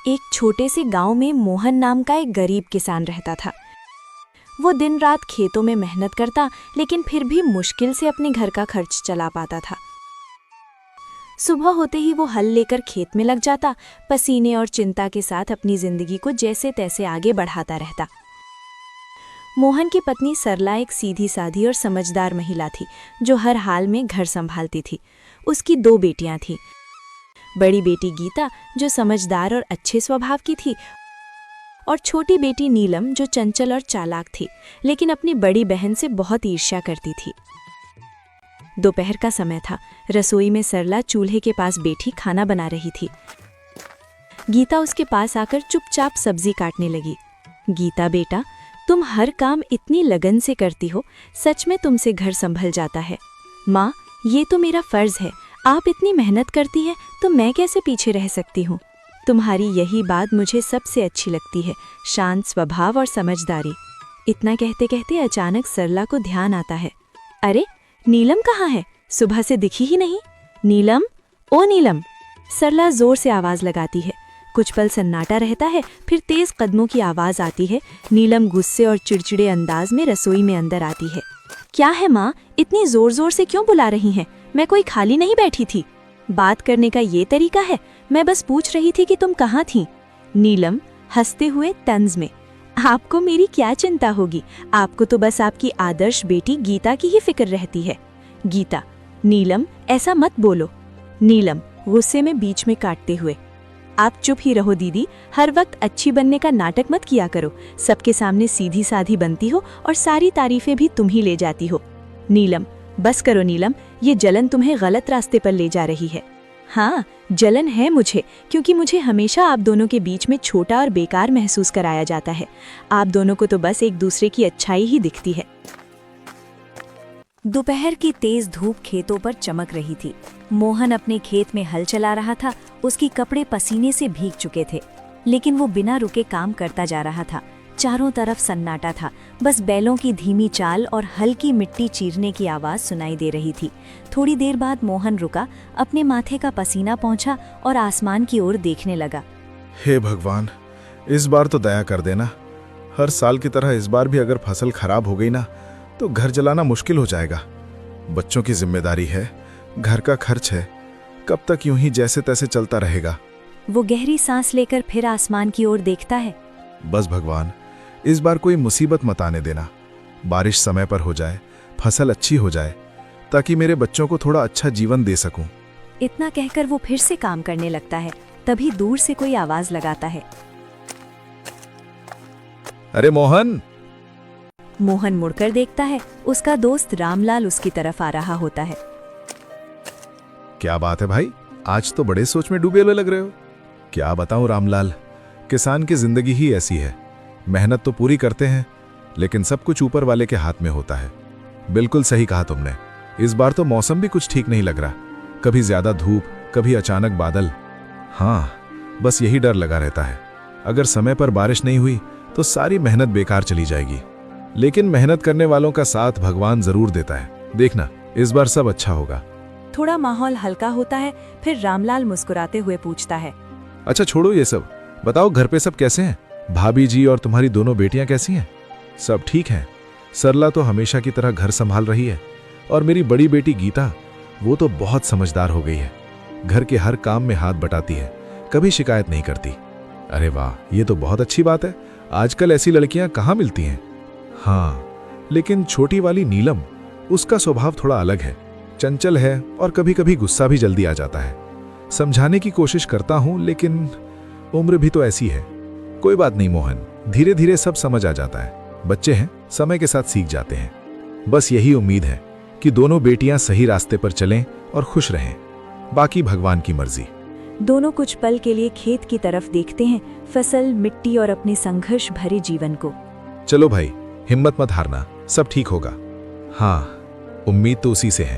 एक छोटे से गांव में मोहन नाम का एक गरीब किसान रहता था। वो दिन रात खेतों में मेहनत करता, लेकिन फिर भी मुश्किल से अपने घर का खर्च चला पाता था। सुबह होते ही वो हल लेकर खेत में लग जाता, पसीने और चिंता के साथ अपनी जिंदगी को जैसे तैसे आगे बढ़ाता रहता। मोहन की पत्नी सरला एक सीधी साधी और समझदार महिला थी, जो हर हाल में घर संभालती थी। उसकी 2 बेटियां थीं। बड़ी बेटी गीता, जो समझदार और अच्छे स्वभाव की थी, और छोटी बेटी नीलम, जो चंचल और चालाक थी, लेकिन अपनी बड़ी बहन से बहुत ईर्ष्या करती थी। दोपहर का समय था। रसोई में सरला चूल्हे के पास बैठी खाना बना रही थी। गीता उसके पास आकर चुपचाप सब्जी काटने लगी। गीता बेटा, तुम हर काम इतनी लगन से करती हो, सच में तुमसे घर संभल जाता है। माँ, ये तो मेरा फर्ज है, आप इतनी मेहनत करती हैं तो मैं कैसे पीछे रह सकती हूँ। तुम्हारी यही बात मुझे सबसे अच्छी लगती है, शांत स्वभाव और समझदारी। इतना कहते कहते अचानक सरला को ध्यान आता है, अरे नीलम कहाँ है? सुबह से दिखी ही नहीं। नीलम, ओ नीलम! सरला जोर से आवाज लगाती है। कुछ पल सन्नाटा रहता है, फिर तेज कदमों की आवाज आती है। नीलम गुस्से और चिड़चिड़े अंदाज में रसोई में अंदर आती है। क्या है माँ, इतनी जोर जोर से क्यों बुला रही हैं? मैं कोई खाली नहीं बैठी थी। बात करने का ये तरीका है? मैं बस पूछ रही थी कि तुम कहाँ थीं। नीलम हंसते हुए तंज में, आपको मेरी क्या चिंता होगी, आपको तो बस आपकी आदर्श बेटी गीता की ही फिक्र रहती है। गीता, नीलम ऐसा मत बोलो। नीलम गुस्से में बीच में काटते हुए, आप चुप ही रहो दीदी, हर वक्त अच्छी बनने का नाटक मत किया करो। सबके सामने सीधी साधी बनती हो और सारी तारीफें भी तुम ही ले जाती हो। नीलम, बस करो नीलम, ये जलन तुम्हें गलत रास्ते पर ले जा रही है। हाँ, जलन है मुझे, क्योंकि मुझे हमेशा आप दोनों के बीच में छोटा और बेकार महसूस कराया जाता है। आप दोनों को तो बस एक दूसरे की अच्छाई ही दिखती है। दोपहर की तेज धूप खेतों पर चमक रही थी। मोहन अपने खेत में हल चला रहा था। उसके कपड़े पसीने से भीग चुके थे, लेकिन वो बिना रुके काम करता जा रहा था। चारों तरफ सन्नाटा था, बस बैलों की धीमी चाल और हल्की मिट्टी चीरने की आवाज सुनाई दे रही थी। थोड़ी देर बाद मोहन रुका, अपने माथे का पसीना पोंछा और आसमान की ओर देखने लगा। हे भगवान, इस बार तो दया कर देना। हर साल की तरह इस बार भी अगर फसल खराब हो गई ना, तो घर चलाना मुश्किल हो जाएगा। बच्चों की जिम्मेदारी है, घर का खर्च है, कब तक यूं ही जैसे तैसे चलता रहेगा। वो गहरी सांस लेकर फिर आसमान की ओर देखता है। बस भगवान, इस बार कोई मुसीबत मत आने देना। बारिश समय पर हो जाए, फसल अच्छी हो जाए, ताकि मेरे बच्चों को थोड़ा अच्छा जीवन दे सकूं। इतना कहकर वो फिर से काम करने लगता है। तभी दूर से कोई आवाज लगाता है, अरे मोहन! मोहन मुड़कर देखता है। उसका दोस्त रामलाल उसकी तरफ आ रहा होता है। क्या बात है भाई, आज तो बड़े सोच में डूबे हुए लग रहे हो। क्या बताऊं रामलाल, किसान की जिंदगी ही ऐसी है। मेहनत तो पूरी करते हैं, लेकिन सब कुछ ऊपर वाले के हाथ में होता है। बिल्कुल सही कहा तुमने। इस बार तो मौसम भी कुछ ठीक नहीं लग रहा, कभी ज्यादा धूप, कभी अचानक बादल। हाँ, बस यही डर लगा रहता है। अगर समय पर बारिश नहीं हुई तो सारी मेहनत बेकार चली जाएगी। लेकिन मेहनत करने वालों का साथ भगवान जरूर देता है। देखना, इस बार सब अच्छा होगा। थोड़ा माहौल हल्का होता है, फिर रामलाल मुस्कुराते हुए पूछता है, अच्छा छोड़ो ये सब, बताओ घर पे सब कैसे हैं? भाभी जी और तुम्हारी दोनों बेटियां कैसी हैं? सब ठीक हैं। सरला तो हमेशा की तरह घर संभाल रही है, और मेरी बड़ी बेटी गीता, वो तो बहुत समझदार हो गई है। घर के हर काम में हाथ बटाती है, कभी शिकायत नहीं करती। अरे वाह, ये तो बहुत अच्छी बात है। आजकल ऐसी लड़कियां कहाँ मिलती हैं। हाँ, लेकिन छोटी वाली नीलम, उसका स्वभाव थोड़ा अलग है, चंचल है और कभी कभी गुस्सा भी जल्दी आ जाता है। समझाने की कोशिश करता हूं, लेकिन उम्र भी तो ऐसी है। कोई बात नहीं मोहन, धीरे धीरे सब समझ आ जाता है। बच्चे हैं, समय के साथ सीख जाते हैं। बस यही उम्मीद है कि दोनों बेटियां सही रास्ते पर चलें और खुश रहें। बाकी भगवान की मर्जी। दोनों कुछ पल के लिए खेत की तरफ देखते हैं, फसल, मिट्टी और अपने संघर्ष भरे जीवन को। चलो भाई, हिम्मत मत हारना, सब ठीक होगा। हाँ, उम्मीद तो उसी से है।